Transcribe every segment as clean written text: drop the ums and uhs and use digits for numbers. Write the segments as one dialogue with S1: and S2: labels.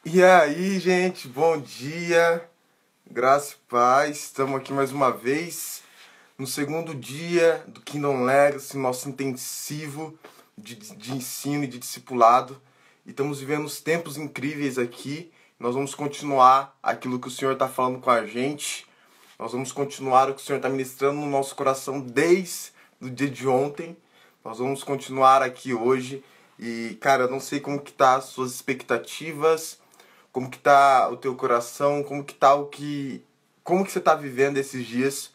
S1: E aí, gente, bom dia, graça e paz. Estamos aqui mais uma vez no segundo dia do Kingdom Legacy, nosso intensivo de ensino e de discipulado. E estamos vivendo uns tempos incríveis aqui. Nós vamos continuar aquilo que o Senhor está falando com a gente. Nós vamos continuar o que o Senhor está ministrando no nosso coração desde o dia de ontem. Nós vamos continuar aqui hoje. E, cara, eu não sei como que tá as suas expectativas, como que tá o teu coração, como que você tá vivendo esses dias,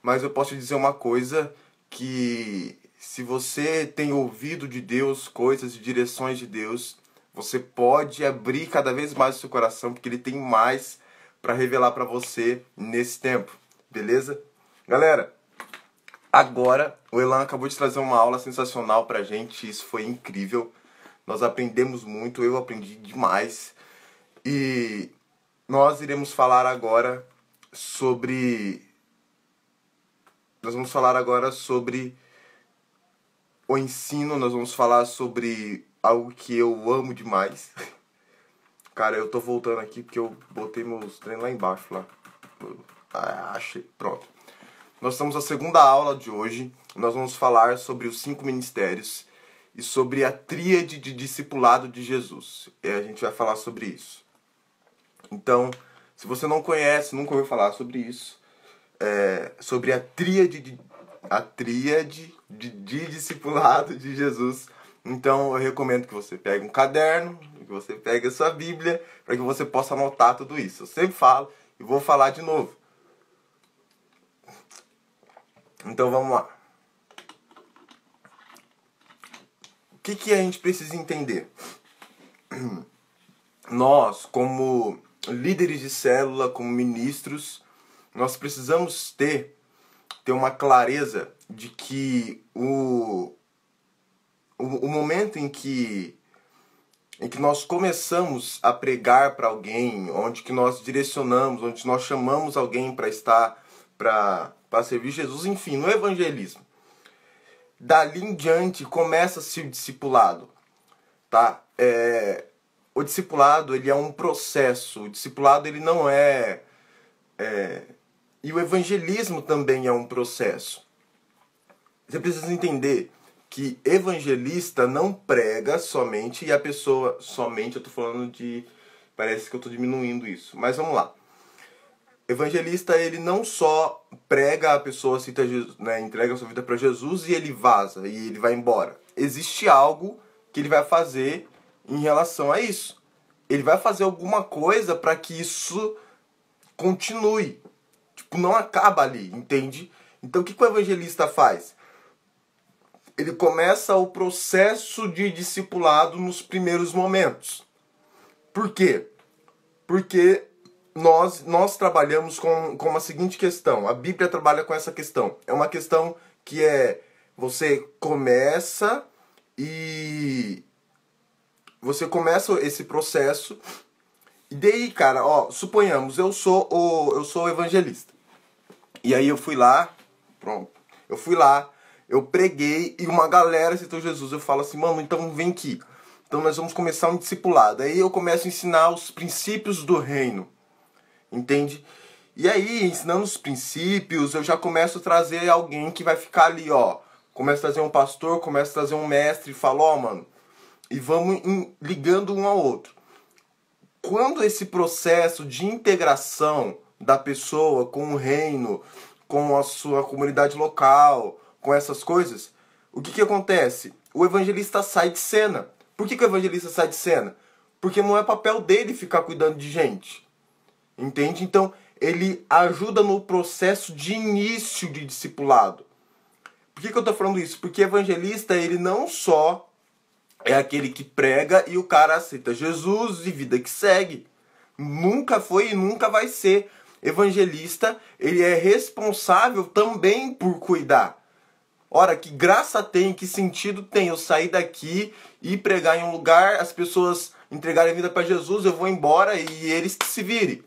S1: mas eu posso te dizer uma coisa, que se você tem ouvido de Deus, coisas e direções de Deus, você pode abrir cada vez mais o seu coração, porque ele tem mais para revelar para você nesse tempo, beleza? Galera, agora o Elan acabou de trazer uma aula sensacional pra gente, isso foi incrível. Nós aprendemos muito, eu aprendi demais. E nós iremos falar agora sobre. Nós vamos falar agora sobre o ensino, nós vamos falar sobre algo que eu amo demais. Cara, eu tô voltando aqui porque eu botei meus treinos lá embaixo, lá. Achei, pronto. Nós estamos na segunda aula de hoje. Nós vamos falar sobre os 5 ministérios e sobre a tríade de discipulado de Jesus. E a gente vai falar sobre isso. Então, se você não conhece, nunca ouviu falar sobre isso, sobre a tríade de discipulado de Jesus, então eu recomendo que você pegue um caderno, que você pegue a sua Bíblia, para que você possa anotar tudo isso. Eu sempre falo e vou falar de novo. Então vamos lá. O que a gente precisa entender? Nós, como líderes de célula, como ministros, nós precisamos ter uma clareza de que o momento em que nós começamos a pregar para alguém, onde que nós direcionamos, onde nós chamamos alguém para estar, para servir Jesus, enfim, no evangelismo. Dali em diante começa-se o discipulado, tá? O discipulado, ele é um processo. O discipulado, ele não é... E o evangelismo também é um processo. Você precisa entender que evangelista não prega somente, e a pessoa... Somente, eu tô falando de... Parece que eu tô diminuindo isso. Mas vamos lá. Evangelista, ele não só prega, a pessoa cita Jesus, né, entrega a sua vida para Jesus e ele vaza, e ele vai embora. Existe algo que ele vai fazer em relação a isso. Ele vai fazer alguma coisa para que isso continue. Tipo, não acaba ali, entende? Então o que o evangelista faz? Ele começa o processo de discipulado nos primeiros momentos. Por quê? Porque nós trabalhamos com a seguinte questão. A Bíblia trabalha com essa questão. É uma questão que você começa esse processo. E daí, cara, suponhamos, eu sou o evangelista. E aí eu fui lá, pronto. Eu preguei e uma galera aceitou Jesus. Eu falo assim, mano, então vem aqui. Então nós vamos começar um discipulado. Aí eu começo a ensinar os princípios do reino. Entende? E aí, ensinando os princípios, eu já começo a trazer alguém que vai ficar ali, Começo a trazer um pastor, começo a trazer um mestre, e falo, mano, e vamos ligando um ao outro. Quando esse processo de integração da pessoa com o reino, com a sua comunidade local, com essas coisas, o que acontece? O evangelista sai de cena. Por que o evangelista sai de cena? Porque não é papel dele ficar cuidando de gente. Entende? Então, ele ajuda no processo de início de discipulado. Por que eu estou falando isso? Porque evangelista, ele não só é aquele que prega e o cara aceita Jesus e vida que segue. Nunca foi e nunca vai ser. Evangelista, ele é responsável também por cuidar. Ora, que graça tem, que sentido tem eu sair daqui e pregar em um lugar, as pessoas entregarem a vida para Jesus, eu vou embora e eles que se virem.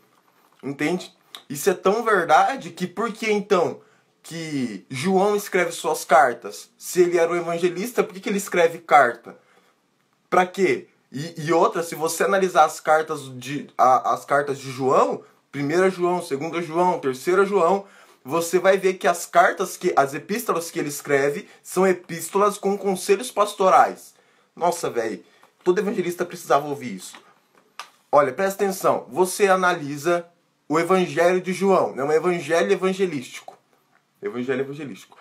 S1: Entende? Isso é tão verdade que por que então que João escreve suas cartas? Se ele era um evangelista, por que ele escreve carta? Para quê? E outra, se você analisar as cartas de João, 1 João, 2 João, 3 João, você vai ver que as epístolas que ele escreve são epístolas com conselhos pastorais. Nossa, velho, todo evangelista precisava ouvir isso. Olha, presta atenção, você analisa o Evangelho de João, é um evangelho evangelístico. Evangelho evangelístico.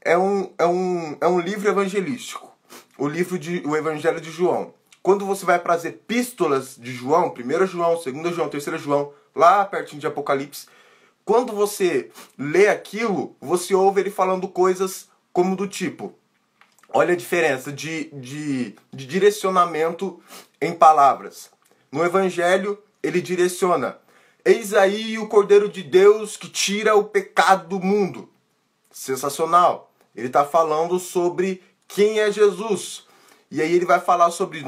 S1: É um livro evangelístico, o Evangelho de João. Quando você vai para as epístolas de João, 1 João, 2 João, 3 João, lá pertinho de Apocalipse, quando você lê aquilo, você ouve ele falando coisas como do tipo, olha a diferença de direcionamento em palavras. No Evangelho, ele direciona, eis aí o Cordeiro de Deus que tira o pecado do mundo. Sensacional. Ele está falando sobre quem é Jesus. E aí ele vai falar sobre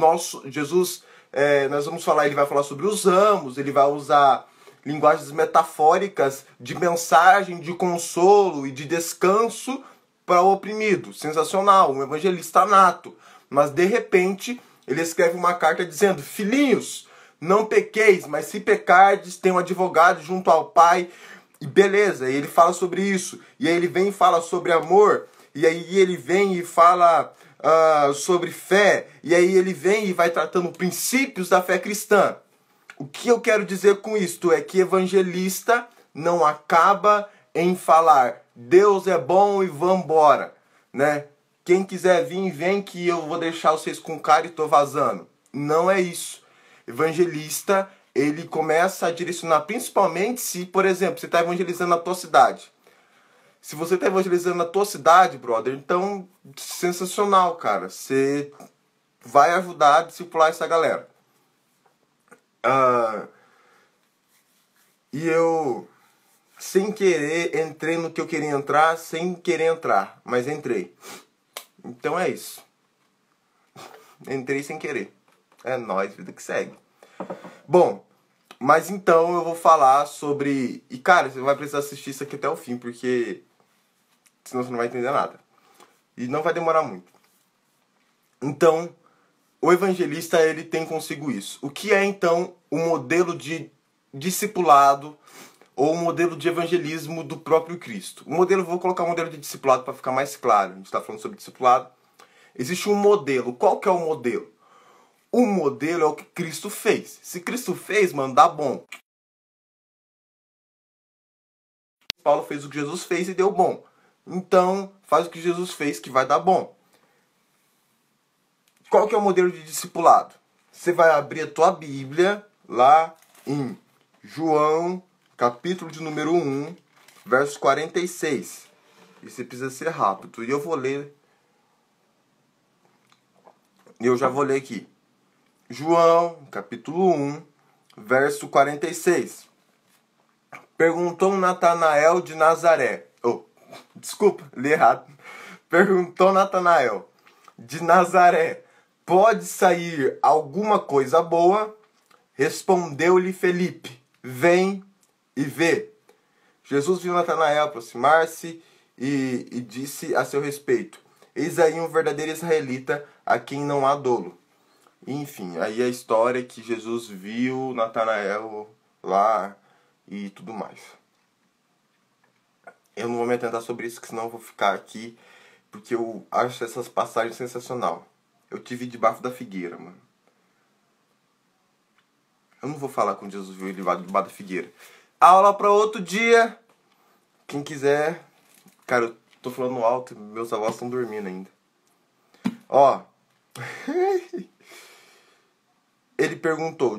S1: Jesus, ele vai falar sobre os ramos, ele vai usar linguagens metafóricas de mensagem, de consolo e de descanso para o oprimido. Sensacional, um evangelista nato. Mas de repente ele escreve uma carta dizendo, filhinhos, não pequeis, mas se pecardes, tem um advogado junto ao Pai. E beleza, ele fala sobre isso. E aí ele vem e fala sobre amor. E aí ele vem e fala sobre fé. E aí ele vem e vai tratando princípios da fé cristã. O que eu quero dizer com isto é que evangelista não acaba em falar Deus é bom e vambora, né? Quem quiser vir, vem que eu vou deixar vocês com cara e tô vazando. Não é isso. Evangelista, ele começa a direcionar, principalmente se, por exemplo, você está evangelizando na tua cidade. Se você está evangelizando na tua cidade, brother, então, sensacional, cara. Você vai ajudar a discipular essa galera. E eu, sem querer, entrei no que eu queria entrar, sem querer entrar, mas entrei. Então é isso. Entrei sem querer. É nóis, vida que segue. Bom, mas então eu vou falar sobre... E cara, você vai precisar assistir isso aqui até o fim, porque senão você não vai entender nada. E não vai demorar muito. Então, o evangelista, ele tem consigo isso. O que é então o modelo de discipulado ou o modelo de evangelismo do próprio Cristo? Vou colocar um modelo de discipulado para ficar mais claro. A gente está falando sobre discipulado. Existe um modelo. Qual que é o modelo? O modelo é o que Cristo fez. Se Cristo fez, mano, dá bom. Paulo fez o que Jesus fez e deu bom. Então, faz o que Jesus fez que vai dar bom. Qual que é o modelo de discipulado? Você vai abrir a tua Bíblia lá em João, capítulo de número 1, verso 46. E você precisa ser rápido. E eu vou ler. Eu já vou ler aqui. João, capítulo 1, verso 46. Perguntou Natanael de Nazaré. Desculpa, li errado. Perguntou Natanael de Nazaré: pode sair alguma coisa boa? Respondeu-lhe Felipe: vem e vê. Jesus viu Natanael aproximar-se e disse a seu respeito: eis aí um verdadeiro israelita a quem não há dolo. Enfim, aí a história que Jesus viu Natanael lá e tudo mais. Eu não vou me atentar sobre isso, que senão eu vou ficar aqui, porque eu acho essas passagens sensacional. Eu tive debaixo da figueira, mano. Eu não vou falar com Jesus viu ele debaixo da figueira. Aula para outro dia. Quem quiser. Cara, eu tô falando alto, meus avós estão dormindo ainda. Ó. Ele perguntou,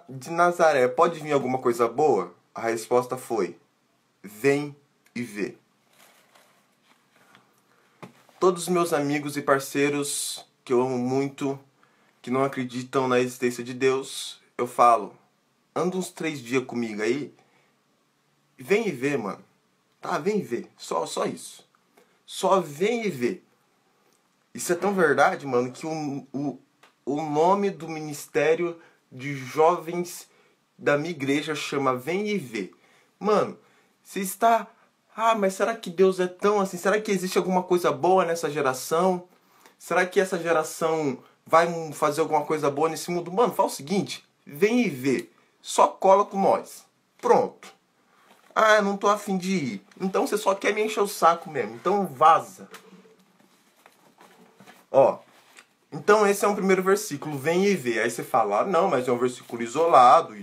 S1: de Nazaré pode vir alguma coisa boa? A resposta foi, vem e vê. Todos os meus amigos e parceiros que eu amo muito, que não acreditam na existência de Deus, eu falo, anda uns 3 dias comigo aí, vem e vê, mano. Tá, vem e vê. Só isso. Só vem e vê. Isso é tão verdade, mano, que o nome do ministério de jovens da minha igreja chama Vem e Vê. Mano, você está... mas será que Deus é tão assim? Será que existe alguma coisa boa nessa geração? Será que essa geração vai fazer alguma coisa boa nesse mundo, mano, fala o seguinte, vem e vê, só cola com nós. Pronto. Ah, não tô afim de ir. Então você só quer me encher o saco mesmo. Então vaza. Ó. Então esse é um primeiro versículo. Vem e vê. Aí você fala, ah, não, mas é um versículo isolado.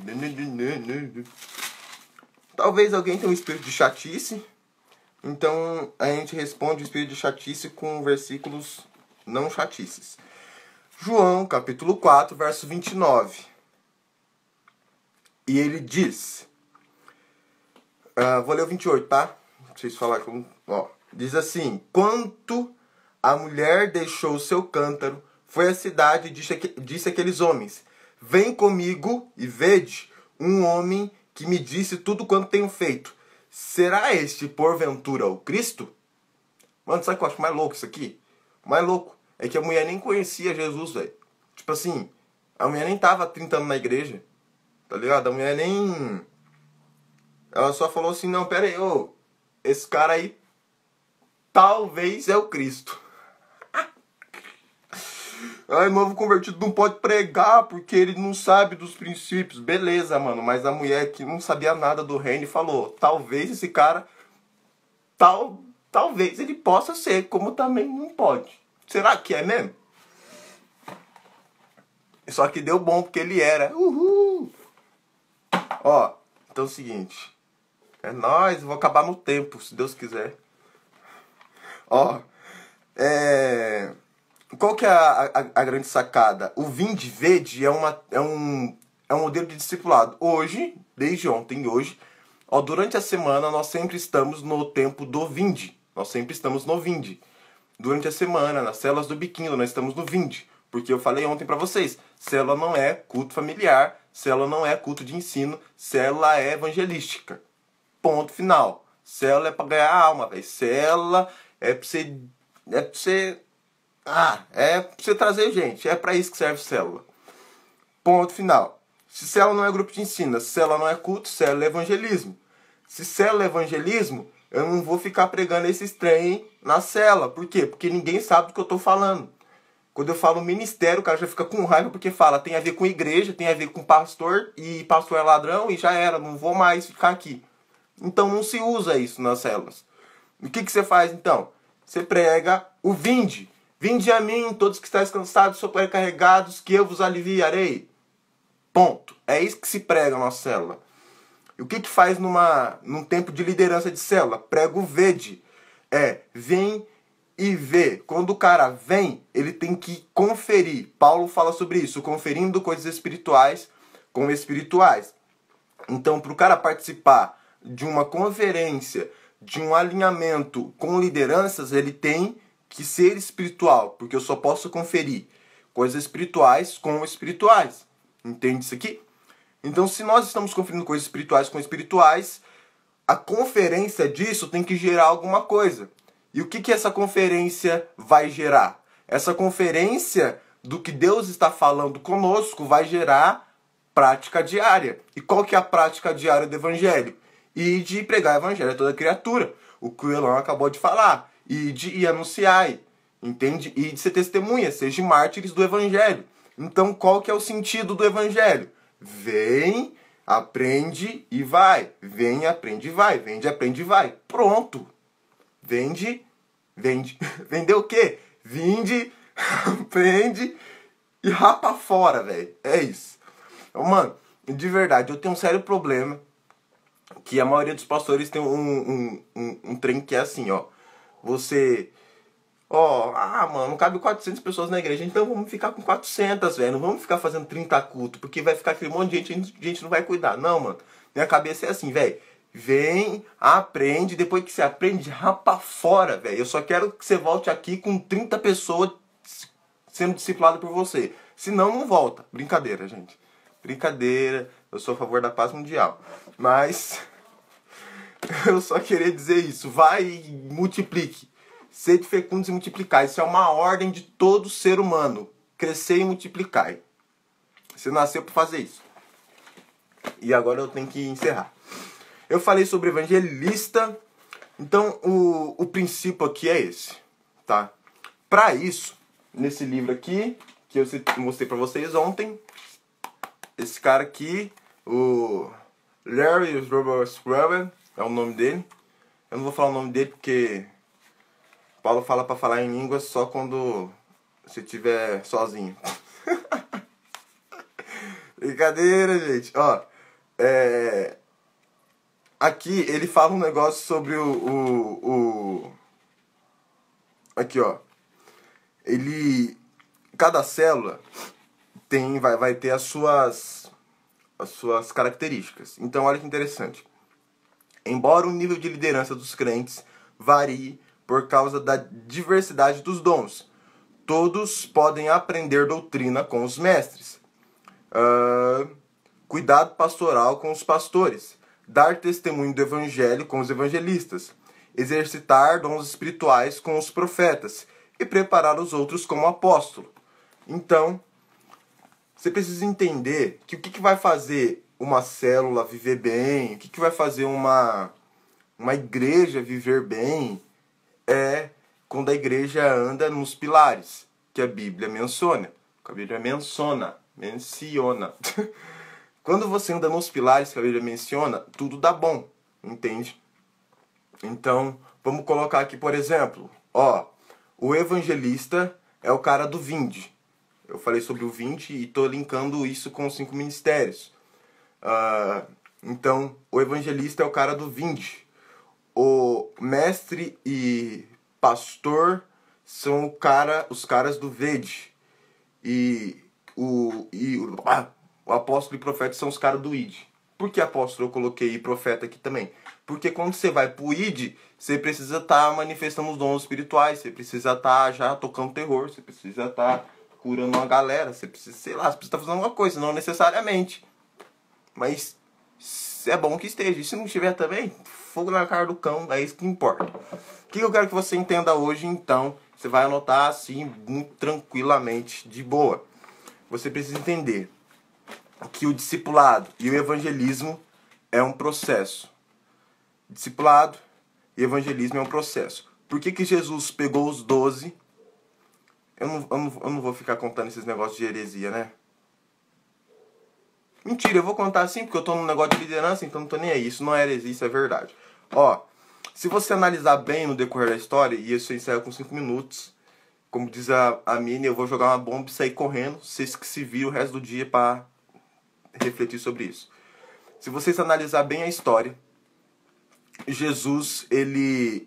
S1: Talvez alguém tenha um espírito de chatice. Então a gente responde o espírito de chatice com versículos não chatices. João, capítulo 4, verso 29. E ele diz... vou ler o 28, tá? Pra vocês falarem com... Ó, diz assim: quanto a mulher deixou o seu cântaro, foi à cidade e disse àqueles homens: vem comigo e vede um homem que me disse tudo quanto tenho feito. Será este, porventura, o Cristo? Mano, sabe o que eu acho mais louco isso aqui? O mais louco é que a mulher nem conhecia Jesus, velho. Tipo assim, a mulher nem tava há 30 anos na igreja, tá ligado? A mulher nem... Ela só falou assim, não, pera aí, ô, esse cara aí talvez é o Cristo. Ai, novo convertido não pode pregar porque ele não sabe dos princípios. Beleza, mano, mas a mulher que não sabia nada do reino falou, talvez esse cara, talvez ele possa ser, como também não pode. Será que é mesmo? Só que deu bom porque ele era. Uhul! Ó, então é o seguinte... É nóis, vou acabar no tempo, se Deus quiser. Ó, qual que é a grande sacada? O vinde, vede é um modelo de discipulado. Hoje, desde ontem e hoje, ó, durante a semana nós sempre estamos no tempo do vinde. Nós sempre estamos no vinde. Durante a semana, nas células do biquinho, nós estamos no vinde. Porque eu falei ontem pra vocês, célula não é culto familiar, célula não é culto de ensino, célula é evangelística. Ponto final. Célula é pra ganhar alma, velho. Célula é pra você... É pra você trazer gente. É pra isso que serve célula. Ponto final. Se célula não é grupo de ensino, se célula não é culto, célula é evangelismo. Se célula é evangelismo, eu não vou ficar pregando esses trem na célula. Por quê? Porque ninguém sabe do que eu tô falando. Quando eu falo ministério, o cara já fica com raiva porque fala, tem a ver com igreja, tem a ver com pastor, e pastor é ladrão, e já era, não vou mais ficar aqui. Então não se usa isso nas células. O que você faz então? Você prega o vinde. Vinde a mim, todos que estáis cansados, sobrecarregados, que eu vos aliviarei. Ponto. É isso que se prega na nossa célula. E o que faz num tempo de liderança de célula? Prega o vede. Vem e vê. Quando o cara vem, ele tem que conferir. Paulo fala sobre isso, conferindo coisas espirituais com espirituais. Então, para o cara participar de uma conferência, de um alinhamento com lideranças, ele tem que ser espiritual, porque eu só posso conferir coisas espirituais com espirituais. Entende isso aqui? Então, se nós estamos conferindo coisas espirituais com espirituais, a conferência disso tem que gerar alguma coisa. E o que essa conferência vai gerar? Essa conferência do que Deus está falando conosco vai gerar prática diária. E qual que é a prática diária do evangelho? E de pregar o evangelho a toda criatura. O que o Elon acabou de falar. E de anunciar. Entende? E de ser testemunha. Seja mártires do evangelho. Então qual que é o sentido do evangelho? Vem, aprende e vai. Vem, aprende e vai. Vende, aprende e vai. Pronto. Vende. Vender o quê? Vinde, aprende e rapa fora, velho. É isso. Então, mano, de verdade, eu tenho um sério problema que a maioria dos pastores tem um trem que é assim, ó. Você... mano, não cabe 400 pessoas na igreja, então vamos ficar com 400, velho. Não vamos ficar fazendo 30 cultos, porque vai ficar aquele monte de gente não vai cuidar. Não, mano. Minha cabeça é assim, velho. Vem, aprende, depois que você aprende, rapa fora, velho. Eu só quero que você volte aqui com 30 pessoas sendo discipulado por você. Senão, não volta. Brincadeira, gente. Brincadeira. Eu sou a favor da paz mundial. Mas eu só queria dizer isso. Vai e multiplique. Sede fecundos e multiplicai. Isso é uma ordem de todo ser humano. Crescer e multiplicai. Você nasceu para fazer isso. E agora eu tenho que encerrar. Eu falei sobre evangelista. Então o princípio aqui é esse. Tá? Para isso, nesse livro aqui, que eu mostrei pra vocês ontem. Esse cara aqui, o Larry Scrubber, é o nome dele. Eu não vou falar o nome dele porque Paulo fala pra falar em línguas só quando você estiver sozinho. Brincadeira, gente. Ó, aqui ele fala um negócio sobre aqui, ó. Cada célula vai ter as suas características. Então, olha que interessante. Embora o nível de liderança dos crentes varie por causa da diversidade dos dons, todos podem aprender doutrina com os mestres. Cuidado pastoral com os pastores. Dar testemunho do evangelho com os evangelistas. Exercitar dons espirituais com os profetas. E preparar os outros como apóstolo. Então, você precisa entender que o que vai fazer uma célula viver bem, o que vai fazer uma igreja viver bem, é quando a igreja anda nos pilares que a Bíblia menciona. Que a Bíblia menciona. Quando você anda nos pilares que a Bíblia menciona, tudo dá bom, entende? Então, vamos colocar aqui, por exemplo, o evangelista é o cara do vinde. Eu falei sobre o vinde e estou linkando isso com os 5 ministérios. Então, o evangelista é o cara do vinde. O mestre e pastor são os caras do vede. E o apóstolo e profeta são os caras do id. Por que apóstolo eu coloquei profeta aqui também? Porque quando você vai pro id, você precisa estar manifestando os dons espirituais, você precisa estar já tocando terror, você precisa estar curando uma galera, você precisa, sei lá, você precisa estar fazendo alguma coisa, não necessariamente. Mas é bom que esteja. E se não estiver também, fogo na cara do cão, é isso que importa. O que eu quero que você entenda hoje, então? Você vai anotar assim, muito tranquilamente, de boa. Você precisa entender que o discipulado e o evangelismo é um processo. Discipulado e evangelismo é um processo. Por que Jesus pegou os 12? Eu não vou ficar contando esses negócios de heresia, né? Mentira, eu vou contar sim, porque eu tô num negócio de liderança, então não tô nem aí. Isso não é heresia, isso é verdade. Se você analisar bem no decorrer da história, e isso encerra com 5 minutos, como diz a Mini, eu vou jogar uma bomba e sair correndo, vocês que se viram o resto do dia para refletir sobre isso. Se vocês analisar bem a história, Jesus, ele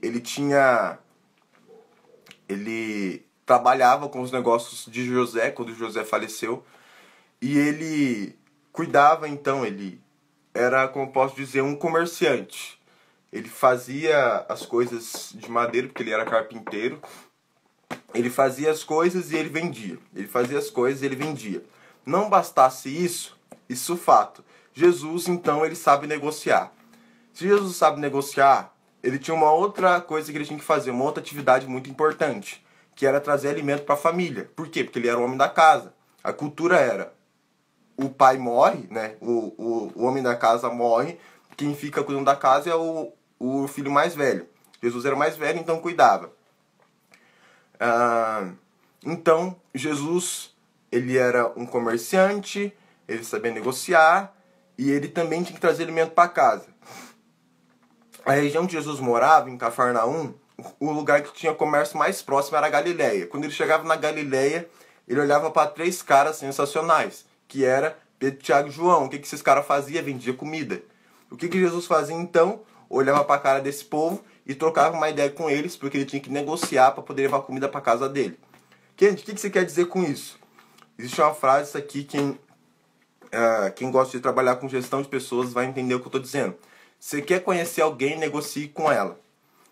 S1: trabalhava com os negócios de José, quando José faleceu, e ele cuidava, então, ele era, como posso dizer, um comerciante. Ele fazia as coisas de madeira, porque ele era carpinteiro. Ele fazia as coisas e ele vendia. Ele fazia as coisas e ele vendia. Não bastasse isso fato. Jesus, então, ele sabe negociar. Se Jesus sabe negociar, ele tinha uma outra coisa que ele tinha que fazer, uma outra atividade muito importante, que era trazer alimento para a família. Por quê? Porque ele era o homem da casa. A cultura era, o pai morre, né? O homem da casa morre, quem fica cuidando da casa é o filho mais velho. Jesus era mais velho, então cuidava. Então, Jesus, ele era um comerciante, ele sabia negociar, e ele também tinha que trazer alimento para casa. A região que Jesus morava, em Cafarnaum, o lugar que tinha comércio mais próximo era a Galileia. Quando ele chegava na Galileia, ele olhava para 3 caras sensacionais, que era Pedro, Tiago e João. O que esses caras faziam? Vendia comida. O que Jesus fazia então? Olhava para a cara desse povo e trocava uma ideia com eles, porque ele tinha que negociar para poder levar comida para casa dele. Gente, o que você quer dizer com isso? Existe uma frase aqui, quem gosta de trabalhar com gestão de pessoas vai entender o que eu estou dizendo. Você quer conhecer alguém, negocie com ela.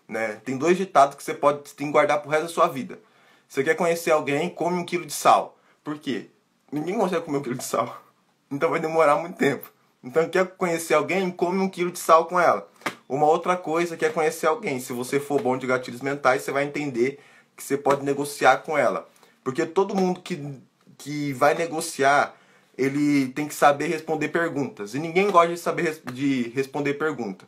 S1: Né? Tem 2 ditados que você tem que guardar pro resto da sua vida. Você quer conhecer alguém, come 1 quilo de sal. Por quê? Ninguém consegue comer 1 quilo de sal. Então vai demorar muito tempo. Então quer conhecer alguém, come 1 quilo de sal com ela. Uma outra coisa, quer conhecer alguém. Se você for bom de gatilhos mentais, você vai entender que você pode negociar com ela. Porque todo mundo que vai negociar, ele tem que saber responder perguntas. E ninguém gosta de saber de responder pergunta.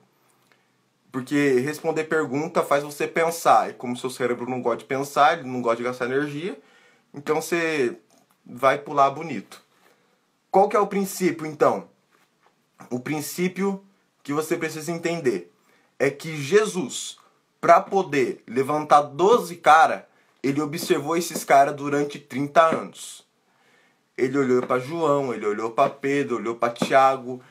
S1: Porque responder pergunta faz você pensar. E como seu cérebro não gosta de pensar, ele não gosta de gastar energia, então você vai pular bonito. Qual que é o princípio, então? O princípio que você precisa entender é que Jesus, para poder levantar 12 caras, ele observou esses caras durante 30 anos. Ele olhou para João, ele olhou para Pedro, olhou para Tiago,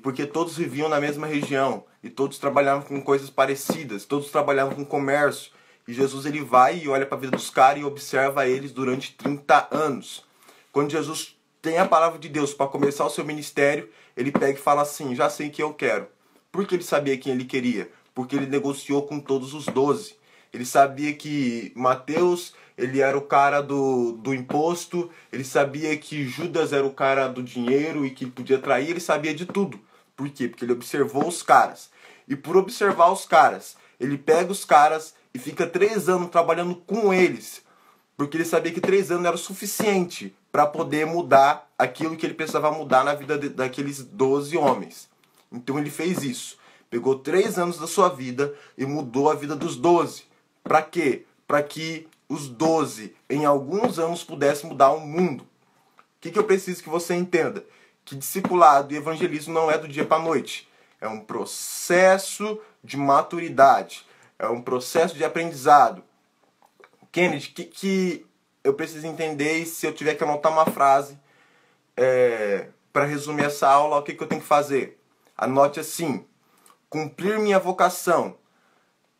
S1: porque todos viviam na mesma região e todos trabalhavam com coisas parecidas, todos trabalhavam com comércio. E Jesus ele vai e olha para a vida dos caras e observa eles durante 30 anos. Quando Jesus tem a palavra de Deus para começar o seu ministério, ele pega e fala assim: já sei o que eu quero. Porque ele sabia quem ele queria, porque ele negociou com todos os 12. Ele sabia que Mateus, ele era o cara do imposto, ele sabia que Judas era o cara do dinheiro e que podia trair, ele sabia de tudo. Por quê? Porque ele observou os caras. E por observar os caras, ele pega os caras e fica 3 anos trabalhando com eles. Porque ele sabia que 3 anos era o suficiente para poder mudar aquilo que ele precisava mudar na vida daqueles 12 homens. Então ele fez isso. Pegou 3 anos da sua vida e mudou a vida dos 12. Para quê? Para que os 12, em alguns anos, pudessem mudar o mundo. O que eu preciso que você entenda? Que discipulado e evangelismo não é do dia para a noite. É um processo de maturidade. É um processo de aprendizado. Kennedy, que eu preciso entender, e se eu tiver que anotar uma frase para resumir essa aula, o que eu tenho que fazer? Anote assim: cumprir minha vocação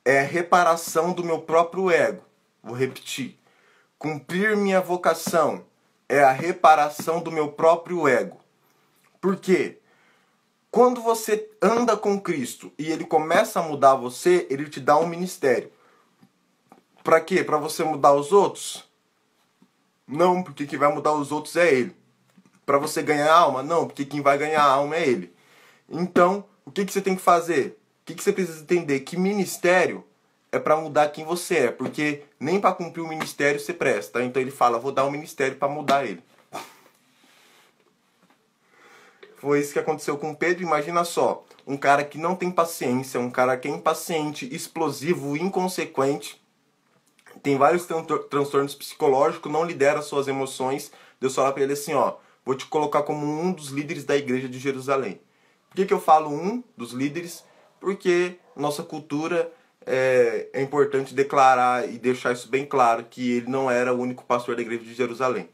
S1: é a reparação do meu próprio ego. Vou repetir. Cumprir minha vocação é a reparação do meu próprio ego. Por quê? Quando você anda com Cristo e ele começa a mudar você, ele te dá um ministério. Para quê? Para você mudar os outros? Não, porque quem vai mudar os outros é ele. Para você ganhar alma? Não, porque quem vai ganhar alma é ele. Então, o que você tem que fazer? O que você precisa entender? Que ministério é para mudar quem você é. Porque nem para cumprir o ministério você presta. Então ele fala: vou dar um ministério para mudar ele. Foi isso que aconteceu com Pedro. Imagina só, um cara que não tem paciência, um cara que é impaciente, explosivo, inconsequente, tem vários transtornos psicológicos, não lidera suas emoções. Deus fala para ele assim: ó, vou te colocar como um dos líderes da igreja de Jerusalém. Por que eu falo um dos líderes? Porque nossa cultura é importante declarar e deixar isso bem claro, que ele não era o único pastor da igreja de Jerusalém.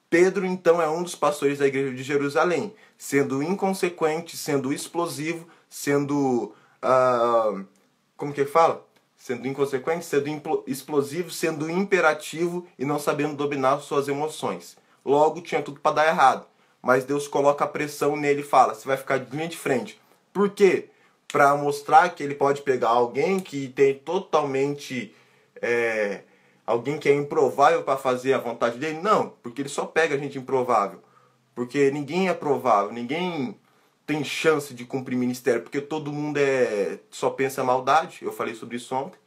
S1: Pedro, então, é um dos pastores da igreja de Jerusalém, sendo inconsequente, sendo explosivo, sendo... como que fala? Sendo inconsequente, sendo explosivo, sendo imperativo e não sabendo dominar suas emoções. Logo, tinha tudo para dar errado. Mas Deus coloca a pressão nele e fala: você vai ficar de linha de frente. Por quê? Para mostrar que ele pode pegar alguém que tem totalmente... alguém que é improvável para fazer a vontade dele? Não, porque ele só pega gente improvável. Porque ninguém é provável, ninguém tem chance de cumprir ministério, porque todo mundo só pensa maldade. Eu falei sobre isso ontem.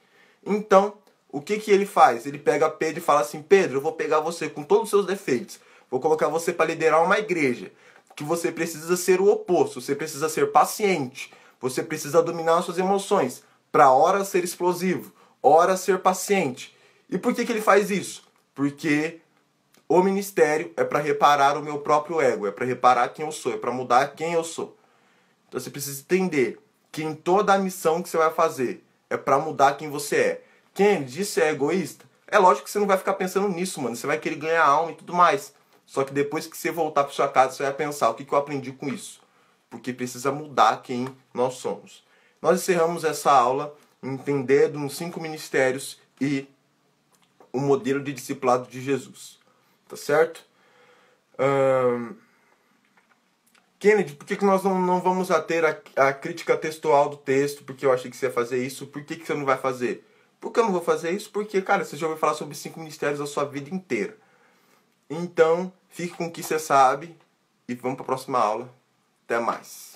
S1: Então, o que ele faz? Ele pega Pedro e fala assim: Pedro, eu vou pegar você com todos os seus defeitos, vou colocar você para liderar uma igreja, que você precisa ser o oposto, você precisa ser paciente, você precisa dominar as suas emoções, para ora ser explosivo, ora ser paciente. E por que ele faz isso? Porque o ministério é para reparar o meu próprio ego, é para reparar quem eu sou, é para mudar quem eu sou. Então você precisa entender que em toda a missão que você vai fazer é para mudar quem você é. Quem disse é egoísta? É lógico que você não vai ficar pensando nisso, mano. Você vai querer ganhar alma e tudo mais. Só que depois que você voltar para sua casa, você vai pensar: o que eu aprendi com isso? Porque precisa mudar quem nós somos. Nós encerramos essa aula entendendo os 5 ministérios e o modelo de discipulado de Jesus. Tá certo? Kennedy, por que nós não vamos ter a crítica textual do texto? Porque eu achei que você ia fazer isso. Por que você não vai fazer? Por que eu não vou fazer isso? Porque, cara, você já ouviu falar sobre 5 ministérios a sua vida inteira. Então, fique com o que você sabe e vamos para a próxima aula. Até mais.